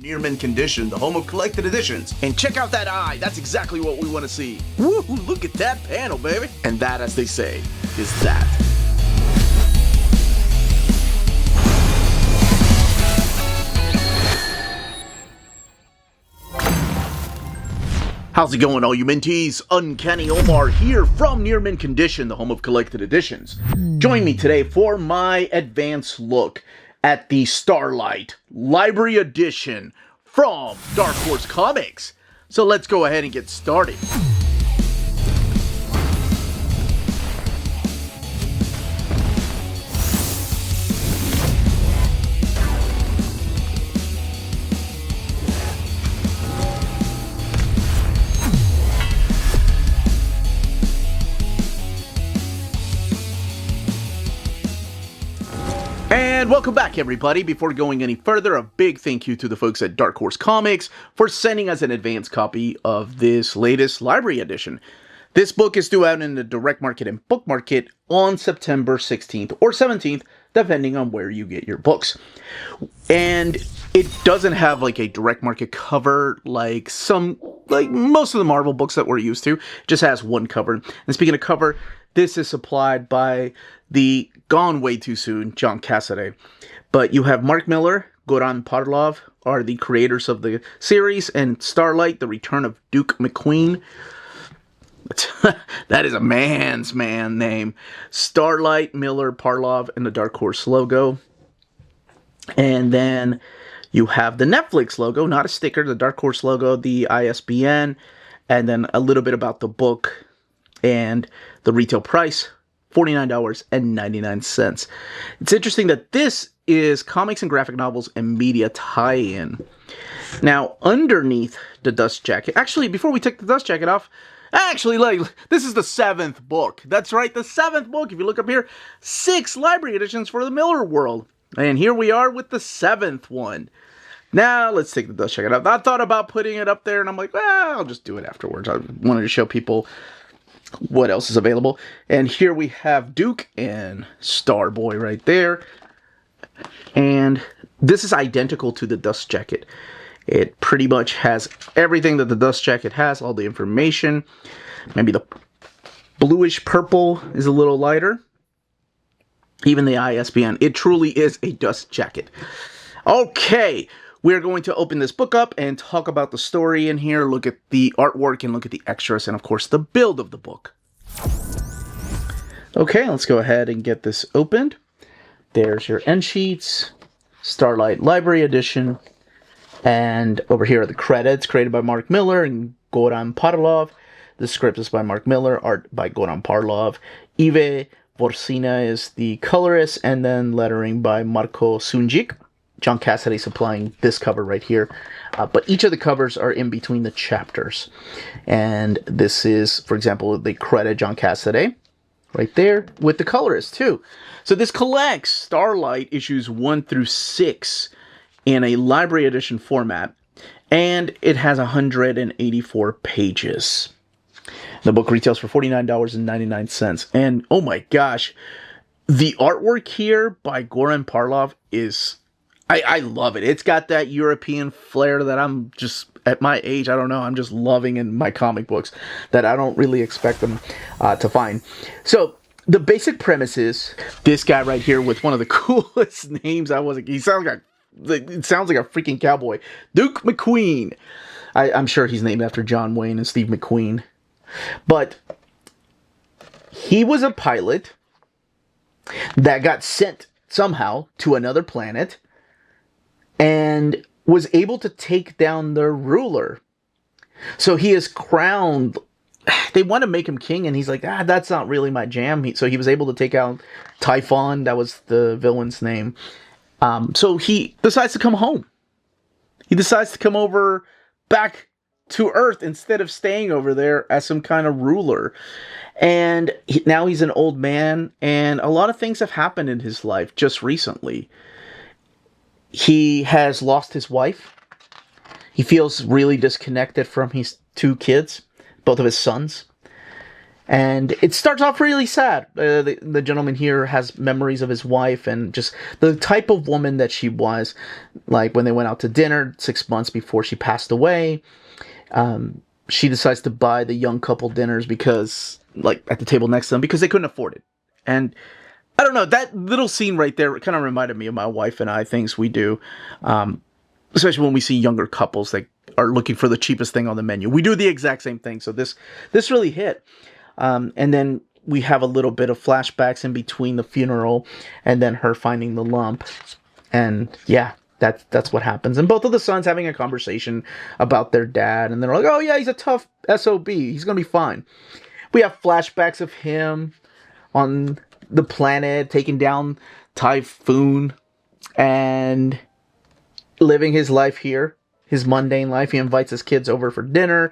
Near Mint Condition, the home of collected editions. And check out that eye, that's exactly what we want to see. Woo, look at that panel, baby. And that, as they say, is that. How's it going, all you minties? Uncanny Omar here from Near Mint Condition, the home of collected editions. Join me today for my advanced look at the Starlight Library Edition from Dark Horse Comics. So let's go ahead and get started. And welcome back, everybody. Before going any further, a big thank you to the folks at Dark Horse Comics for sending us an advance copy of this latest library edition. This book is due out in the direct market and book market on September 16th or 17th, depending on where you get your books. And it doesn't have like a direct market cover like most of the Marvel books that we're used to. It just has one cover. And speaking of cover, this is supplied by the gone way too soon John Cassaday. But you have Mark Millar, Goran Parlov are the creators of the series, and Starlight, the return of Duke McQueen. That is a man's man name. Starlight, Millar, Parlov, and the Dark Horse logo. And then you have the Netflix logo, not a sticker, the Dark Horse logo, the ISBN, and then a little bit about the book and the retail price, $49.99. It's interesting that this is comics and graphic novels and media tie-in. Now, underneath the dust jacket, actually, before we take the dust jacket off, this is the 7th book. That's right, the 7th book. If you look up here, 6 library editions for the Millarworld. And here we are with the 7th one. Now, let's take the dust jacket off. I thought about putting it up there, and I'm like, well, I'll just do it afterwards. I wanted to show people what else is available. And here we have Duke and Starboy right there. And this is identical to the dust jacket. It pretty much has everything that the dust jacket has, all the information. Maybe the bluish purple is a little lighter. Even the ISBN. It truly is a dust jacket. Okay, we're going to open this book up and talk about the story in here, look at the artwork, and look at the extras, and of course the build of the book. Okay, let's go ahead and get this opened. There's your end sheets, Starlight Library Edition, and over here are the credits, created by Mark Millar and Goran Parlov. The script is by Mark Millar, art by Goran Parlov. Ive Vorsina is the colorist, and then lettering by Marko Sunjic. John Cassaday supplying this cover right here. But each of the covers are in between the chapters. And this is, for example, they credit John Cassaday right there with the colorist too. So this collects Starlight issues 1 through 6 in a library edition format. And it has 184 pages. The book retails for $49.99. And oh my gosh, the artwork here by Goran Parlov is... I love it. It's got that European flair that I'm just, at my age, I don't know, I'm just loving in my comic books that I don't really expect them to find. So, the basic premise is this guy right here with one of the coolest names it sounds like a freaking cowboy. Duke McQueen. I'm sure he's named after John Wayne and Steve McQueen. But he was a pilot that got sent somehow to another planet and was able to take down their ruler. So he is crowned. They want to make him king, and he's like, that's not really my jam. So he was able to take out Typhon. That was the villain's name. So he decides to come home. He decides to come over back to Earth instead of staying over there as some kind of ruler. And now he's an old man, and a lot of things have happened in his life just recently. He has lost his wife. He feels really disconnected from his 2 kids, both of his sons. And it starts off really sad. The gentleman here has memories of his wife and just the type of woman that she was. Like when they went out to dinner 6 months before she passed away, she decides to buy the young couple dinners because, like, at the table next to them, because they couldn't afford it. And I don't know, that little scene right there kind of reminded me of my wife and I, things we do. Especially when we see younger couples that are looking for the cheapest thing on the menu. We do the exact same thing. So this really hit. And then we have a little bit of flashbacks in between the funeral and then her finding the lump. And yeah, that's what happens. And both of the sons having a conversation about their dad. And they're like, oh yeah, he's a tough SOB. He's going to be fine. We have flashbacks of him on the planet taking down Typhoon and living his life here. His mundane life. He invites his kids over for dinner.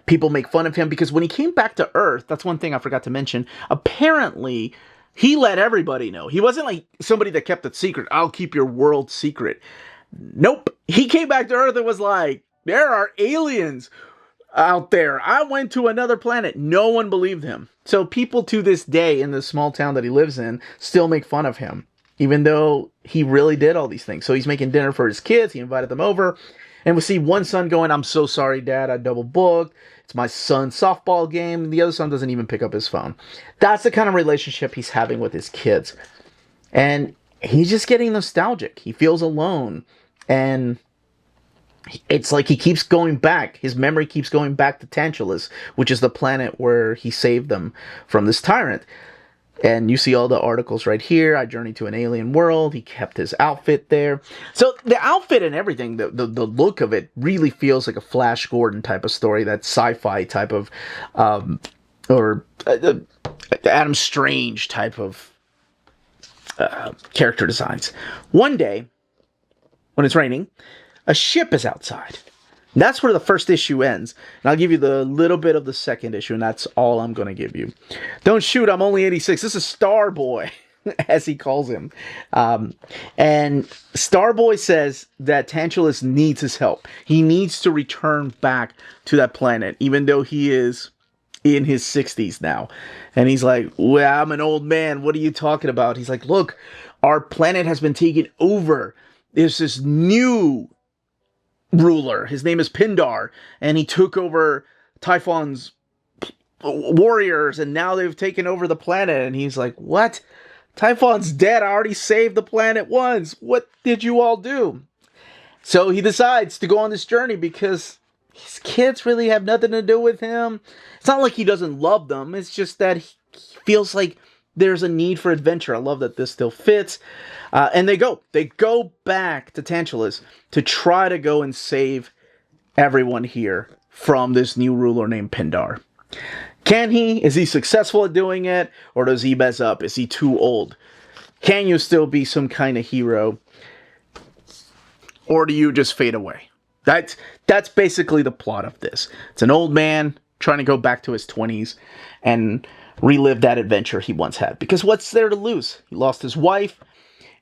People make fun of him because when he came back to Earth, that's one thing I forgot to mention, apparently he let everybody know. He wasn't like somebody that kept it secret. I'll keep your world secret. Nope. He came back to Earth and was like, there are aliens out there. I went to another planet. No one believed him. So people to this day in the small town that he lives in still make fun of him, even though he really did all these things. So he's making dinner for his kids. He invited them over. And we see one son going, I'm so sorry, Dad. I double booked. It's my son's softball game. And the other son doesn't even pick up his phone. That's the kind of relationship he's having with his kids. And he's just getting nostalgic. He feels alone. And it's like he keeps going back. His memory keeps going back to Tantalus, which is the planet where he saved them from this tyrant. And you see all the articles right here. I journeyed to an alien world. He kept his outfit there. So the outfit and everything, the look of it really feels like a Flash Gordon type of story. That sci-fi type of, or Adam Strange type of character designs. One day, when it's raining, a ship is outside. That's where the first issue ends. And I'll give you the little bit of the second issue, and that's all I'm going to give you. Don't shoot, I'm only 86. This is Starboy, as he calls him. And Starboy says that Tantalus needs his help. He needs to return back to that planet, even though he is in his 60s now. And he's like, well, I'm an old man. What are you talking about? He's like, look, our planet has been taken over. There's this new ruler. His name is Pindar, and he took over Typhon's warriors, and now they've taken over the planet. And he's like, what? Typhon's dead. I already saved the planet once. What did you all do? So he decides to go on this journey because his kids really have nothing to do with him. It's not like he doesn't love them. It's just that he feels like there's a need for adventure. I love that this still fits. And they go back to Tantalus to try to go and save everyone here from this new ruler named Pindar. Can he? Is he successful at doing it? Or does he mess up? Is he too old? Can you still be some kind of hero? Or do you just fade away? That's basically the plot of this. It's an old man trying to go back to his 20s and relive that adventure he once had. Because what's there to lose? He lost his wife,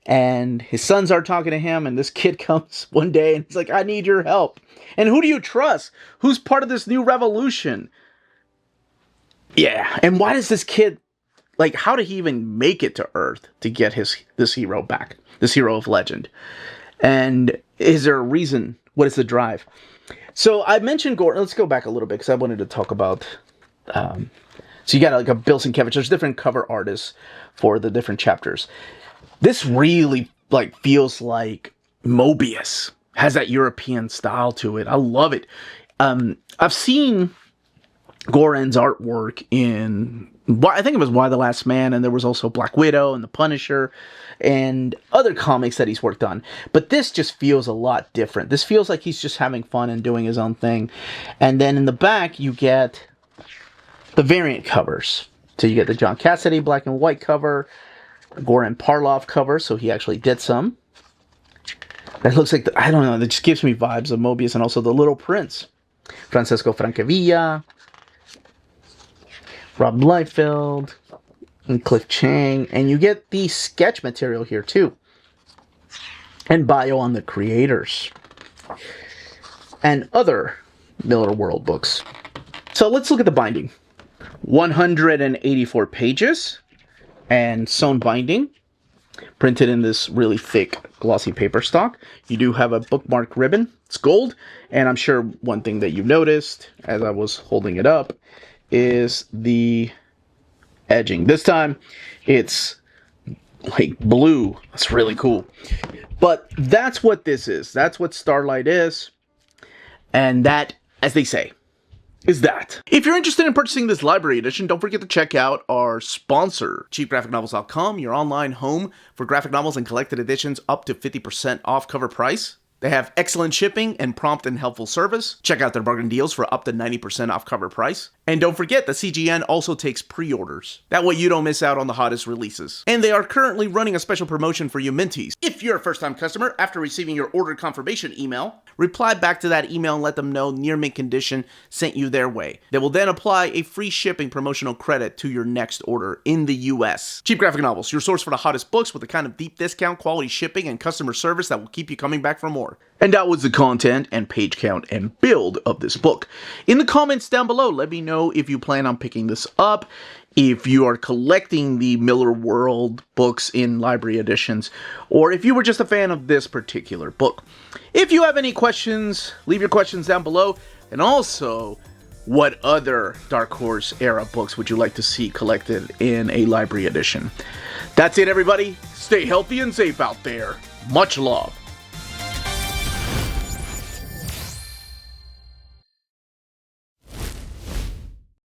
and his sons are talking to him, and this kid comes one day, and he's like, I need your help. And who do you trust? Who's part of this new revolution? Yeah, and why does this kid, like, how did he even make it to Earth to get this hero back? This hero of legend. And is there a reason? What is the drive? So I mentioned Goran. Let's go back a little bit, because I wanted to talk about... So you got like a Bill Sienkiewicz. There's different cover artists for the different chapters. This really like feels like Mobius. Has that European style to it. I love it. I've seen Goran's artwork in, I think it was Why the Last Man, and there was also Black Widow and The Punisher and other comics that he's worked on. But this just feels a lot different. This feels like he's just having fun and doing his own thing. And then in the back, you get the variant covers. So you get the John Cassidy black and white cover, Goran Parlov cover, so he actually did some. That looks like, I don't know, that just gives me vibes of Mobius, and also The Little Prince. Francesco Francavilla, Rob Liefeld, and Cliff Chang. And you get the sketch material here too. And bio on the creators. And other Millarworld books. So let's look at the binding. 184 pages and sewn binding, printed in this really thick glossy paper stock. You do have a bookmark ribbon. It's gold, and I'm sure one thing that you noticed as I was holding it up is the edging. This time it's like blue. That's really cool. But that's what this is. That's what Starlight is. And that, as they say, is that. If you're interested in purchasing this library edition, don't forget to check out our sponsor, cheapgraphicnovels.com, your online home for graphic novels and collected editions up to 50% off cover price. They have excellent shipping and prompt and helpful service. Check out their bargain deals for up to 90% off cover price. And don't forget that CGN also takes pre-orders. That way you don't miss out on the hottest releases. And they are currently running a special promotion for you Minties. If you're a first-time customer, after receiving your order confirmation email, reply back to that email and let them know Near Mint Condition sent you their way. They will then apply a free shipping promotional credit to your next order in the US. Cheap Graphic Novels, your source for the hottest books with the kind of deep discount, quality shipping, and customer service that will keep you coming back for more. And that was the content and page count and build of this book. In the comments down below, let me know if you plan on picking this up, if you are collecting the Millarworld books in library editions, or if you were just a fan of this particular book. If you have any questions, leave your questions down below. And also, what other Dark Horse era books would you like to see collected in a library edition? That's it, everybody. Stay healthy and safe out there. Much love.